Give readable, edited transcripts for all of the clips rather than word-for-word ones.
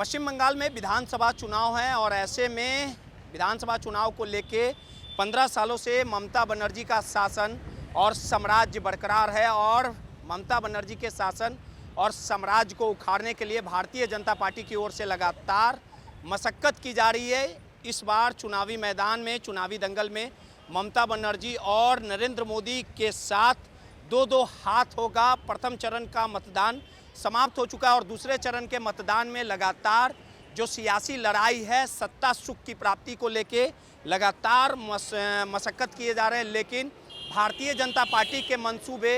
पश्चिम बंगाल में विधानसभा चुनाव है और ऐसे में विधानसभा चुनाव को लेके 15 सालों से ममता बनर्जी का शासन और साम्राज्य बरकरार है और ममता बनर्जी के शासन और साम्राज्य को उखाड़ने के लिए भारतीय जनता पार्टी की ओर से लगातार मशक्कत की जा रही है। इस बार चुनावी मैदान में, चुनावी दंगल में ममता बनर्जी और नरेंद्र मोदी के साथ दो हाथ होगा। प्रथम चरण का मतदान समाप्त हो चुका है और दूसरे चरण के मतदान में लगातार जो सियासी लड़ाई है, सत्ता सुख की प्राप्ति को लेके लगातार मशक्कत किए जा रहे हैं। लेकिन भारतीय जनता पार्टी के मंसूबे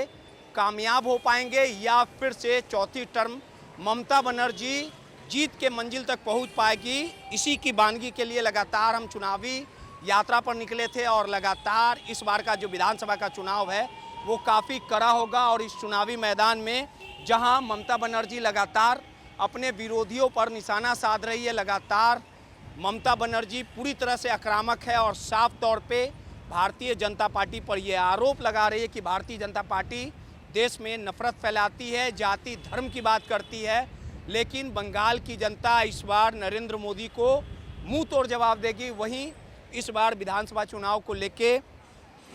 कामयाब हो पाएंगे या फिर से चौथी टर्म ममता बनर्जी जीत के मंजिल तक पहुंच पाएगी, इसी की बानगी के लिए लगातार हम चुनावी यात्रा पर निकले थे और लगातार इस बार का जो विधानसभा का चुनाव है वो काफ़ी कड़ा होगा। और इस चुनावी मैदान में जहां ममता बनर्जी लगातार अपने विरोधियों पर निशाना साध रही है, लगातार ममता बनर्जी पूरी तरह से आक्रामक है और साफ तौर पे भारतीय जनता पार्टी पर यह आरोप लगा रही है कि भारतीय जनता पार्टी देश में नफरत फैलाती है, जाति धर्म की बात करती है। लेकिन बंगाल की जनता इस बार नरेंद्र मोदी को मुंह तोड़ जवाब देगी। वहीं इस बार विधानसभा चुनाव को लेके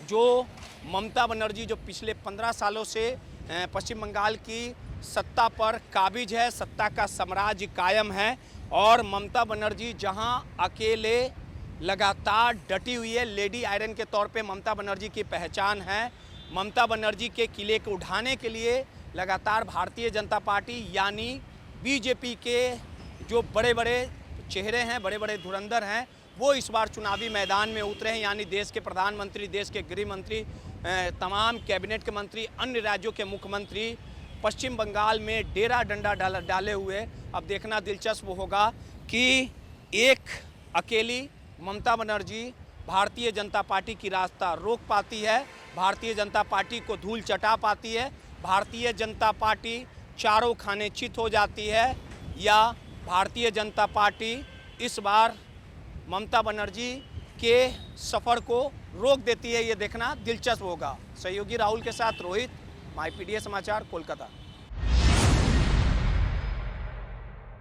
जो ममता बनर्जी जो पिछले 15 सालों से पश्चिम बंगाल की सत्ता पर काबिज है, सत्ता का साम्राज्य कायम है और ममता बनर्जी जहां अकेले लगातार डटी हुई है, लेडी आयरन के तौर पे ममता बनर्जी की पहचान है। ममता बनर्जी के किले को उठाने के लिए लगातार भारतीय जनता पार्टी यानी बीजेपी के जो बड़े बड़े चेहरे हैं, बड़े बड़े धुरंधर हैं, वो इस बार चुनावी मैदान में उतरे हैं। यानी देश के प्रधानमंत्री, देश के गृह मंत्री, तमाम कैबिनेट के मंत्री, अन्य राज्यों के मुख्यमंत्री पश्चिम बंगाल में डेरा डंडा डाले हुए। अब देखना दिलचस्प होगा कि एक अकेली ममता बनर्जी भारतीय जनता पार्टी की रास्ता रोक पाती है, भारतीय जनता पार्टी को धूल चटा पाती है, भारतीय जनता पार्टी चारों खाने चित हो जाती है, या भारतीय जनता पार्टी इस बार ममता बनर्जी के सफ़र को रोक देती है। ये देखना दिलचस्प होगा। सहयोगी राहुल के साथ रोहित, माईपीडीए समाचार, कोलकाता।